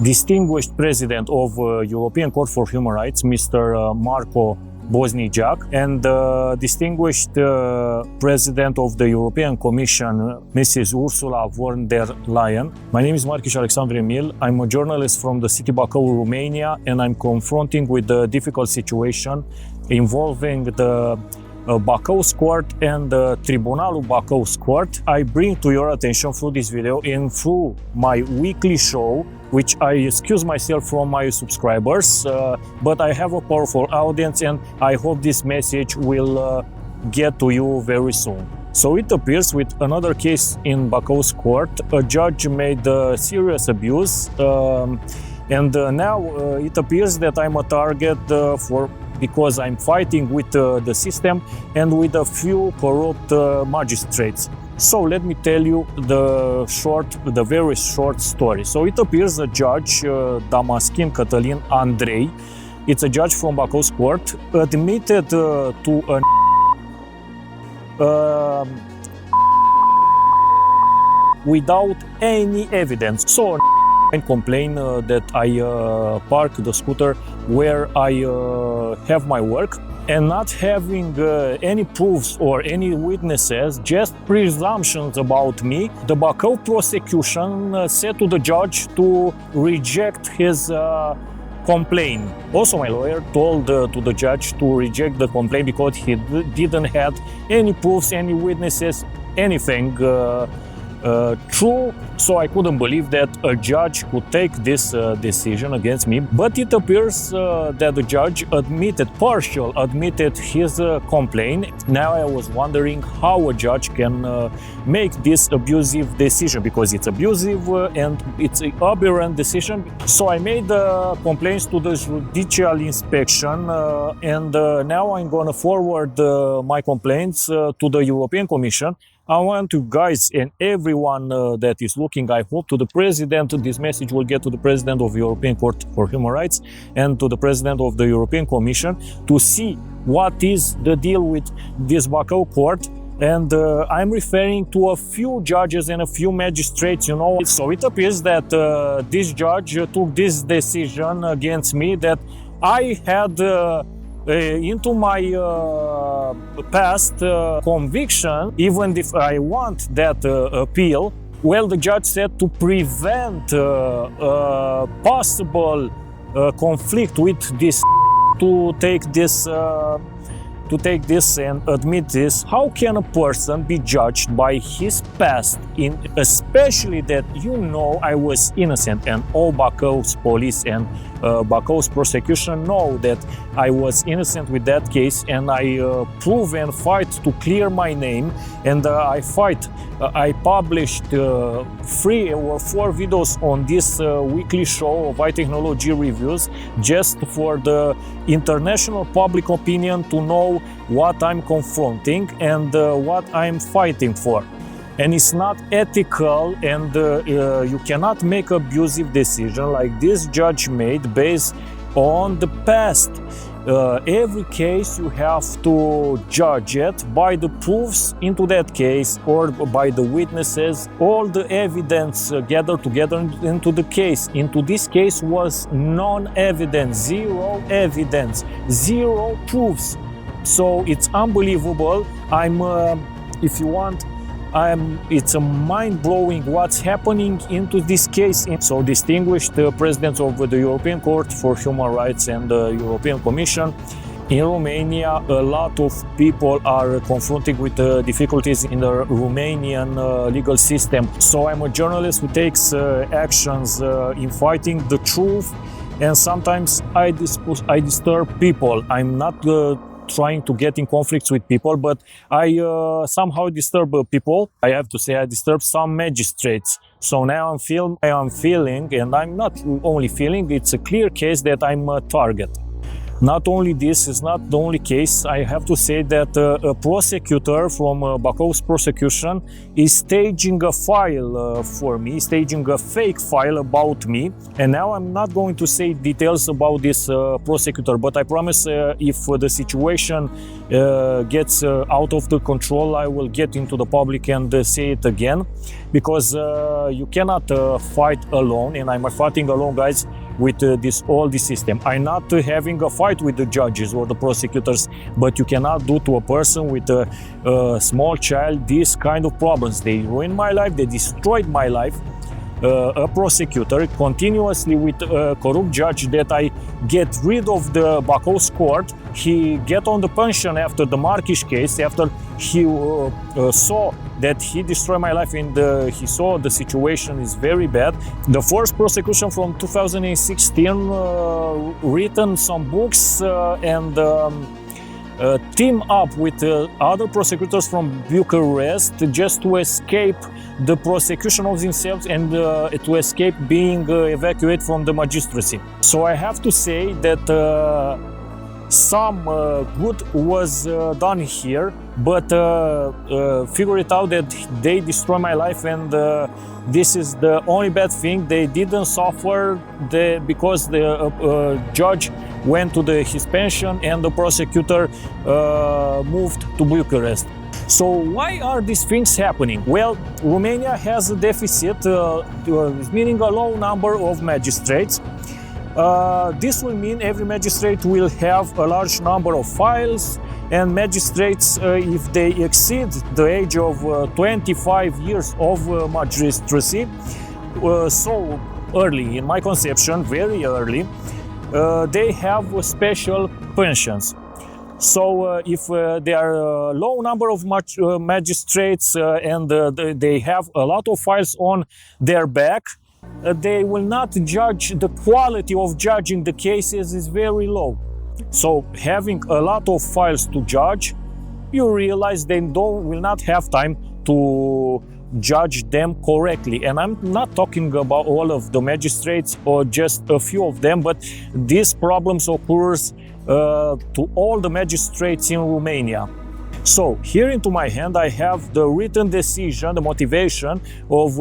distinguished President of European Court for Human Rights, Mr. Marko Bosnjak, and distinguished President of the European Commission, Mrs. Ursula von der Leyen. My name is Marko Bosnjak. I'm a journalist from the city Bacau, Romania, and I'm confronting with the difficult situation involving the Bacau Court and the Tribunalul Bacau Court. I bring to your attention through this video and through my weekly show, which I excuse myself from my subscribers, but I have a powerful audience and I hope this message will get to you very soon. So it appears with another case in Bacau Court, a judge made serious abuse, and now it appears that I'm a target because I'm fighting with the system and with a few corrupt magistrates. So let me tell you the very short story. So it appears a judge, Damaschin Catalin Andrei, it's a judge from Bacau Court, admitted to without any evidence. So I complain that I park the scooter where I have my work, and not having any proofs or any witnesses, just presumptions about me. The Bacau prosecution said to the judge to reject his complaint. Also, my lawyer told to the judge to reject the complaint because he didn't have any proofs, any witnesses, anything true, so I couldn't believe that a judge could take this decision against me. But it appears that the judge admitted his complaint. Now I was wondering how a judge can make this abusive decision, because it's abusive and it's an aberrant decision. So I made complaints to the judicial inspection, and now I'm going to forward my complaints to the European Commission. I want you guys and everyone that is looking, I hope, to the President, this message will get to the President of the European Court for Human Rights and to the President of the European Commission to see what is the deal with this Bacau Court. And I'm referring to a few judges and a few magistrates, you know. So it appears that this judge took this decision against me, that I had into my past conviction, even if I want that appeal. Well, the judge said to prevent possible conflict with this, to take this and admit this. How can a person be judged by his past, especially that I was innocent, and all Bacau's police and Bacau's prosecution know that I was innocent with that case, and I prove and fight to clear my name, and I published 3 or 4 videos on this weekly show of iTechnology reviews, just for the international public opinion to know what I'm confronting and what I'm fighting for. And it's not ethical, and you cannot make abusive decision like this judge made based on the past. Every case you have to judge it by the proofs into that case or by the witnesses, all the evidence gathered together into the case. Into this case was non-evidence, zero evidence, zero proofs. So it's unbelievable. If you want, it's a mind-blowing what's happening into this case. So distinguished presidents of the European Court for Human Rights and the European Commission, in Romania, a lot of people are confronting with difficulties in the Romanian legal system. So I'm a journalist who takes actions in fighting the truth, and sometimes I disturb people. I'm not trying to get in conflicts with people, but I somehow disturb people. I have to say I disturb some magistrates. So now I am feeling, and I'm not only feeling, it's a clear case that I'm a target. Not only this is not the only case. I have to say that a prosecutor from Bacau's prosecution is staging a file for me, staging a fake file about me. And now I'm not going to say details about this prosecutor, but I promise if the situation gets out of the control, I will get into the public and say it again, because you cannot fight alone, and I'm fighting alone, guys, with all this system. I'm not having a fight with the judges or the prosecutors, but you cannot do to a person with a small child this kind of problems. They ruined my life, they destroyed my life. A prosecutor continuously with a corrupt judge that I get rid of the Bacau's court. He get on the pension after the Markish case, after he saw that he destroyed my life and he saw the situation is very bad. The first prosecution from 2016 written some books and team up with other prosecutors from Bucharest just to escape the prosecution of themselves and to escape being evacuated from the magistracy. So I have to say that some good was done here, but figure it out that they destroy my life, and this is the only bad thing. They didn't suffer because the judge went to his pension and the prosecutor moved to Bucharest. So why are these things happening? Well, Romania has a deficit, meaning a low number of magistrates. This will mean every magistrate will have a large number of files, and magistrates, if they exceed the age of 25 years of magistracy, so early in my conception, very early, they have special pensions. So if there are a low number of magistrates and they have a lot of files on their back, they will not judge. The quality of judging the cases is very low. So having a lot of files to judge, you realize they will not have time to judge them correctly. And I'm not talking about all of the magistrates or just a few of them, but these problems occurs to all the magistrates in Romania. So here into my hand I have the written decision, the motivation of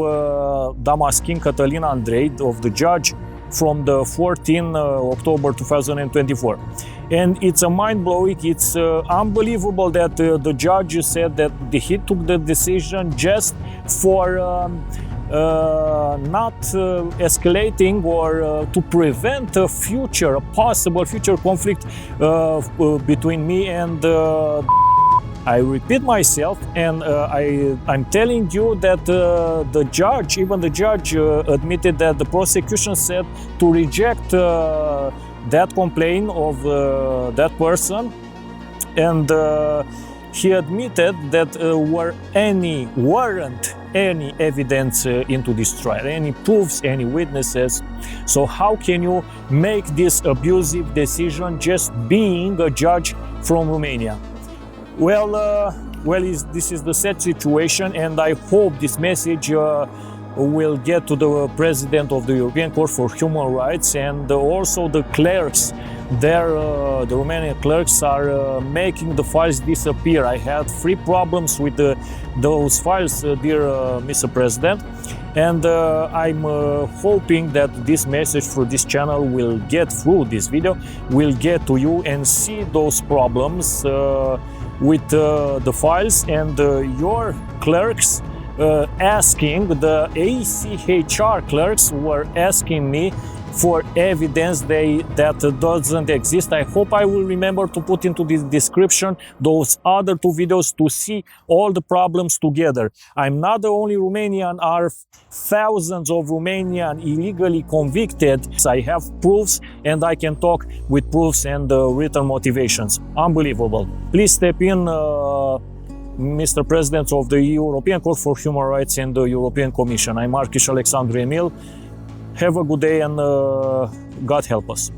Damaschin Catalin Andrei, of the judge from the 14 October 2024. And it's a mind-blowing, it's unbelievable that the judge said that he took the decision just for not escalating or to prevent a possible future conflict between me and I repeat myself, and I'm telling you that the judge, even the judge admitted that the prosecution said to reject that complaint of that person, and he admitted that weren't any evidence into this trial, any proofs, any witnesses. So how can you make this abusive decision just being a judge from Romania? Well, this is the sad situation, and I hope this message will get to the President of the European Court for Human Rights and also the clerks. There, the Romanian clerks are making the files disappear. I had 3 problems with those files, dear Mr. President, and I'm hoping that this message through this channel will get through this video, will get to you and see those problems with the files, and your clerks asking, the ECHR clerks were asking me for evidence that doesn't exist. I hope I will remember to put into the description those other 2 videos to see all the problems together. I'm not the only Romanian, are thousands of Romanian illegally convicted. I have proofs and I can talk with proofs and written motivations. Unbelievable. Please step in, Mr. President of the European Court for Human Rights and the European Commission. I'm Markish Alexandru Emil. Have a good day and God help us.